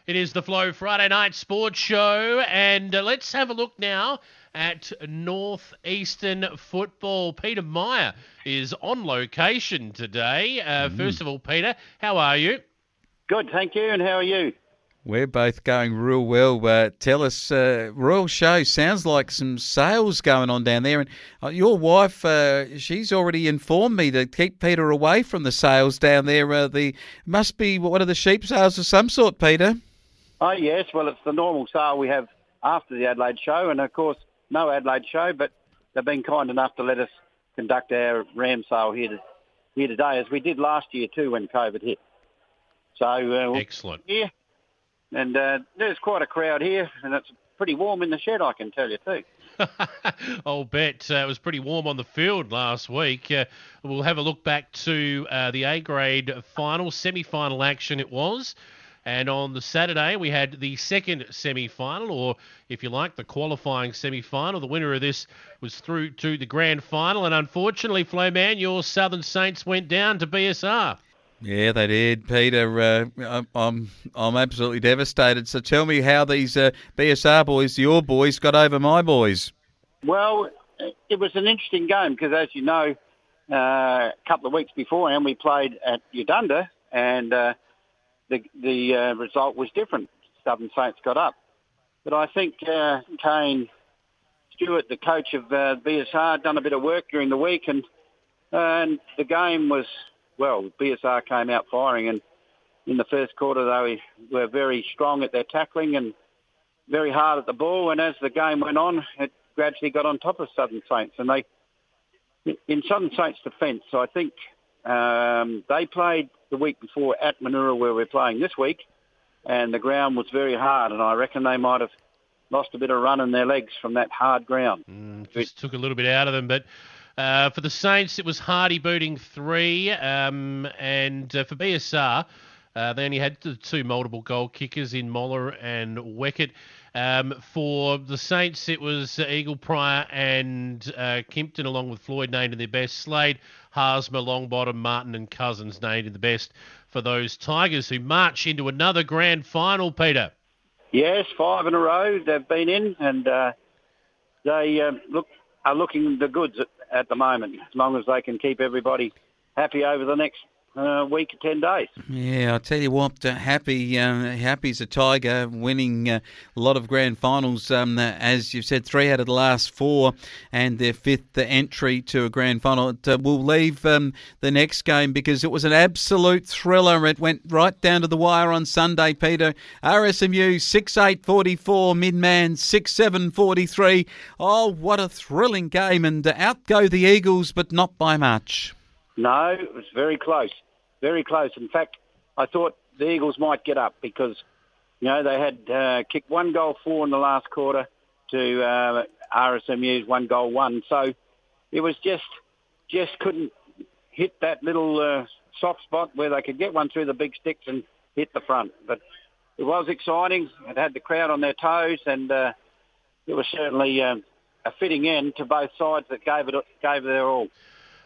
It is the Flow Friday Night Sports Show, and let's have a look now at Northeastern football. Peter Meyer is on location today. First of all, Peter, how are you? Good, thank you, and how are you? We're both going real well. Tell us, Royal Show, sounds like some sales going on down there. And your wife, she's already informed me to keep Peter away from the sales down there. Must be one of the sheep sales of some sort, Peter. Oh, yes, well, it's the normal sale we have after the Adelaide show, and of course, no Adelaide show, but they've been kind enough to let us conduct our ram sale here today, as we did last year too when COVID hit. So excellent. Yeah. And there's quite a crowd here, and it's pretty warm in the shed, I can tell you, too. I'll bet it was pretty warm on the field last week. We'll have a look back to the A-grade final, semi-final action it was. And on the Saturday, we had the second semi-final, or if you like, the qualifying semi-final. The winner of this was through to the grand final. And unfortunately, Flowman, your Southern Saints went down to BSR. Yeah, they did, Peter. I'm absolutely devastated. So tell me how these BSR boys, your boys, got over my boys. Well, it was an interesting game because, as you know, a couple of weeks beforehand we played at Udunda, and the result was different. Southern Saints got up. But I think Kane Stewart, the coach of BSR, done a bit of work during the week, and the game was... Well, BSR came out firing, and in the first quarter they were very strong at their tackling and very hard at the ball. And as the game went on, it gradually got on top of Southern Saints. And in Southern Saints' defence, I think they played the week before at Manoora, where we're playing this week, and the ground was very hard. And I reckon they might have lost a bit of run in their legs from that hard ground. Just took a little bit out of them, but. For the Saints, it was Hardy booting 3, and for BSR, they only had the 2 multiple goal kickers in Moller and Weckett. For the Saints, it was Eagle Pryor and Kimpton, along with Floyd, named in their best. Slade, Harsma, Longbottom, Martin and Cousins named in the best for those Tigers, who march into another grand final, Peter. Yes, 5 in a row they've been in, and they are looking the goods at the moment, as long as they can keep everybody happy over the next week or 10 days. Yeah, I'll tell you what, Happy's a Tiger, winning a lot of grand finals, as you've said, 3 out of the last 4, and their 5th entry to a grand final. We'll leave the next game because it was an absolute thriller. It went right down to the wire on Sunday, Peter. RSMU 6-8-44, Midman 6-7-43. Oh, what a thrilling game, and out go the Eagles, but not by much. No, it was very close. Very close. In fact, I thought the Eagles might get up because, you know, they had kicked 1 goal 4 in the last quarter to RSMU's 1 goal 1. So it was just couldn't hit that little soft spot where they could get one through the big sticks and hit the front. But it was exciting. It had the crowd on their toes, and it was certainly a fitting end to both sides that gave their all.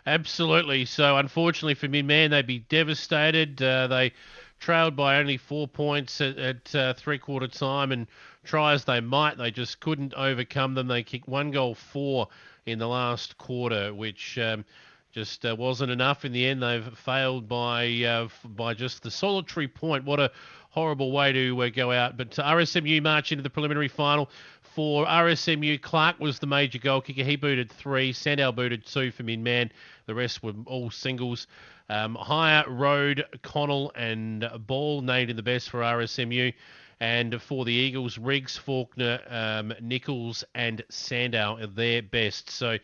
Absolutely. So, unfortunately for Midman, they'd be devastated. They trailed by only 4 points at three-quarter time, and try as they might, they just couldn't overcome them. They kicked 1 goal 4 in the last quarter, which just wasn't enough. In the end, they've failed by just the solitary point. What a horrible way to go out. But RSMU march into the preliminary final. For RSMU, Clark was the major goal kicker. He booted 3. Sandow booted 2 for Midman. The rest were all singles. Higher, Road, Connell and Ball named in the best for RSMU. And for the Eagles, Riggs, Faulkner, Nichols and Sandow are their best. So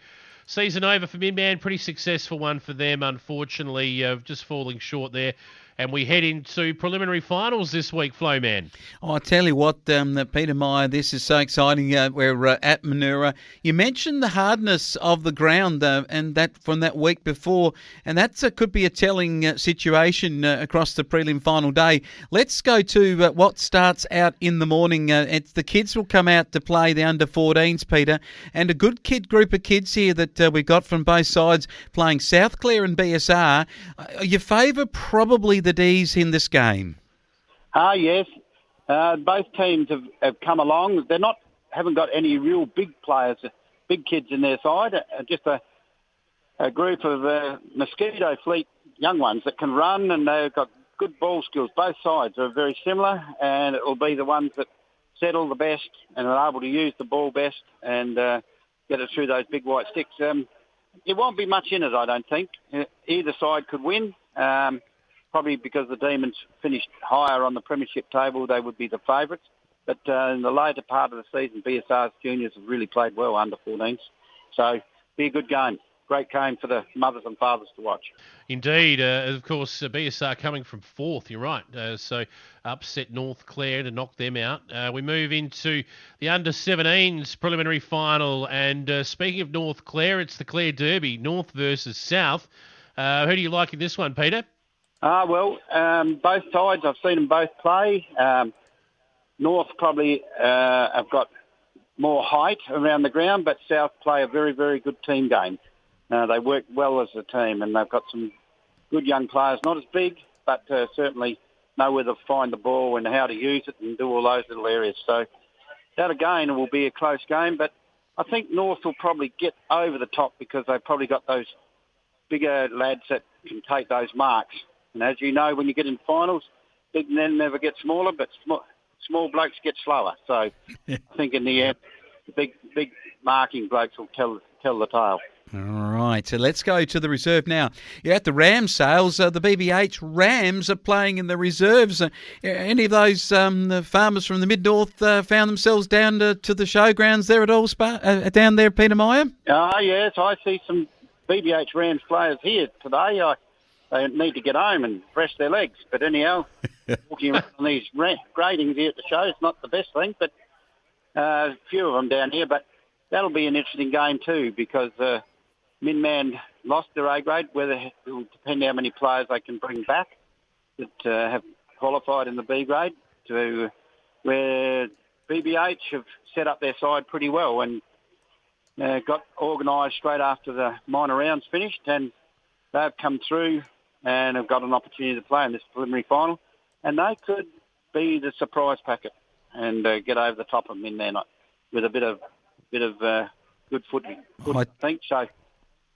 season over for Midman. Pretty successful one for them, unfortunately. Just falling short there. And we head into preliminary finals this week, Flowman. Oh, I tell you what, Peter Meyer, this is so exciting. We're at Manoora. You mentioned the hardness of the ground and that from that week before, and that could be a telling situation across the prelim final day. Let's go to what starts out in the morning. It's the kids will come out to play the under-14s, Peter, and a good group of kids here that we've got from both sides playing South Clare and BSR. You favour probably the D's in this game. Yes. Both teams have come along. Haven't got any real big players, big kids in their side. Just a group of mosquito fleet young ones that can run, and they've got good ball skills. Both sides are very similar, and it will be the ones that settle the best and are able to use the ball best and get it through those big white sticks. It won't be much in it, I don't think. Either side could win. Probably because the Demons finished higher on the premiership table, they would be the favourites. But in the later part of the season, BSR's juniors have really played well under 14s. So be a good game. Great game for the mothers and fathers to watch. Indeed. Of course, BSR coming from fourth, you're right. So upset North Clare to knock them out. We move into the under-17s preliminary final. And speaking of North Clare, it's the Clare Derby, North versus South. Who do you like in this one, Peter? Both sides, I've seen them both play. North probably have got more height around the ground, but South play a very, very good team game. They work well as a team, and they've got some good young players, not as big, but certainly know where to find the ball and how to use it and do all those little areas. So that, again, will be a close game, but I think North will probably get over the top because they've probably got those bigger lads that can take those marks. And as you know, when you get in finals, big men never get smaller, but small blokes get slower. So I think in the end, the big marking blokes will tell the tale. All right, so let's go to the reserve now. You're at the Ram sales. The BBH Rams are playing in the reserves. Any of those farmers from the Mid-North found themselves down to the showgrounds there at all, down there, Peter Meyer? Yes, I see some BBH Rams players here today. They need to get home and rest their legs. But anyhow, walking around on these gratings here at the show is not the best thing, but a few of them down here. But that'll be an interesting game too because Min-Man lost their A grade. Whether it will depend how many players they can bring back that have qualified in the B grade to where BBH have set up their side pretty well and got organised straight after the minor rounds finished, and they've come through and have got an opportunity to play in this preliminary final, and they could be the surprise packet and get over the top of Min-Man with a bit of good footy, I think. So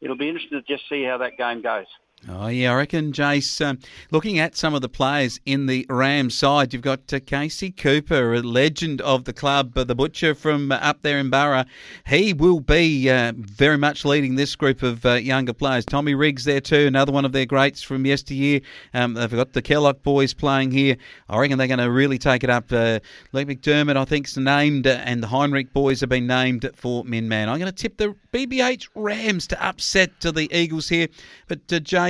it'll be interesting to just see how that game goes. Oh, yeah, I reckon, Jace, looking at some of the players in the Rams side, you've got Casey Cooper, a legend of the club, the butcher from up there in Borough. He will be very much leading this group of younger players. Tommy Riggs there too, another one of their greats from yesteryear. They've got the Kellogg boys playing here. I reckon they're going to really take it up. Lee McDermott, I think, is named, and the Heinrich boys have been named for Min-Man. I'm going to tip the BBH Rams to upset to the Eagles here, but Jason,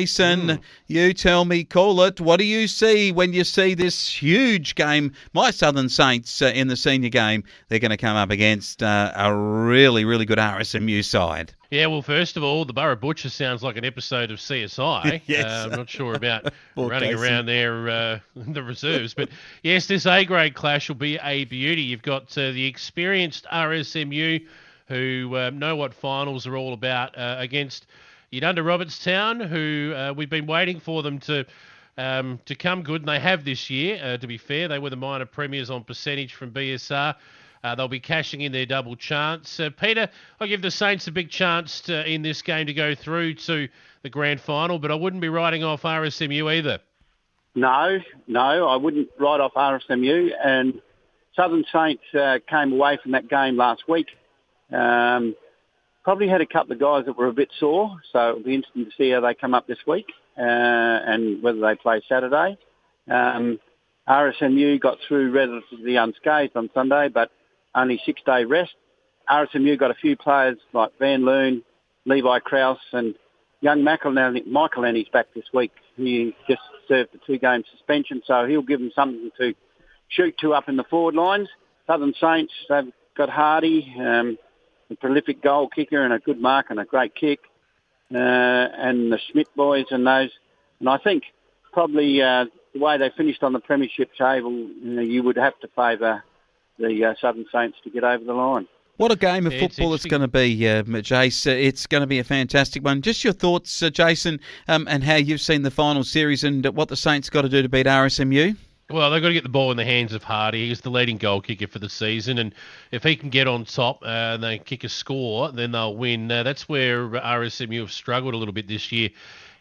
you tell me, call it. What do you see when you see this huge game? My Southern Saints in the senior game, they're going to come up against a really, really good RSMU side. Yeah, well, first of all, the Borough Butcher sounds like an episode of CSI. Yes. I'm not sure about running around there the reserves. But, yes, this A-grade clash will be a beauty. You've got the experienced RSMU who know what finals are all about against Udunda Robertstown, who we've been waiting for them to come good, and they have this year. To be fair, they were the minor premiers on percentage from BSR. They'll be cashing in their double chance. Peter, I'll give the Saints a big chance in this game to go through to the grand final, but I wouldn't be writing off RSMU either. No, I wouldn't write off RSMU. And Southern Saints came away from that game last week. Probably had a couple of guys that were a bit sore, so it'll be interesting to see how they come up this week and whether they play Saturday. RSMU got through relatively unscathed on Sunday, but only 6-day rest. RSMU got a few players like Van Loon, Levi Krause, and young Michael Lenny's back this week. He just served a 2-game suspension, so he'll give them something to shoot to up in the forward lines. Southern Saints, they've got Hardy, a prolific goal kicker and a good mark and a great kick, and the Schmidt boys and those. And I think probably the way they finished on the premiership table, you would have to favour the Southern Saints to get over the line. What a game of football it's going to be, Jace. It's going to be a fantastic one. Just your thoughts, Jason, and how you've seen the final series and what the Saints got to do to beat RSMU? Well, they've got to get the ball in the hands of Hardy. He's the leading goal kicker for the season, and if he can get on top and they kick a score, then they'll win. That's where RSMU have struggled a little bit this year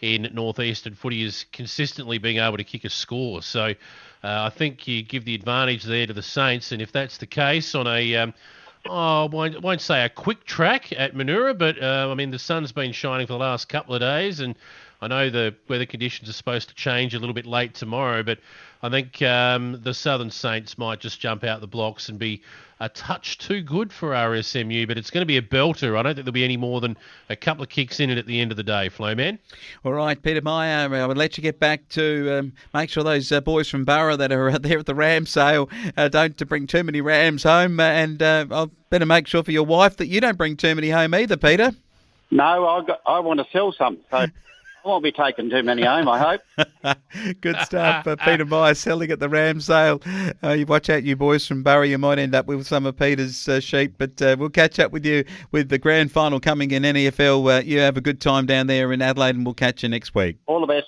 in Northeastern footy, is consistently being able to kick a score. So I think you give the advantage there to the Saints, and if that's the case on a I won't say a quick track at Manoora, but I mean the sun's been shining for the last couple of days, and I know the weather conditions are supposed to change a little bit late tomorrow, but I think the Southern Saints might just jump out the blocks and be a touch too good for RSMU, but it's going to be a belter. I don't think there'll be any more than a couple of kicks in it at the end of the day, Flowman. All right, Peter Meyer, I would let you get back to make sure those boys from Borough that are out there at the ram sale don't to bring too many rams home, and I'll better make sure for your wife that you don't bring too many home either, Peter. No, I want to sell some, so I won't be taking too many home, I hope. Good stuff. Peter Meyer selling at the ram sale. You watch out, you boys from Borough. You might end up with some of Peter's sheep, but we'll catch up with you with the grand final coming in NEFL. You have a good time down there in Adelaide, and we'll catch you next week. All the best.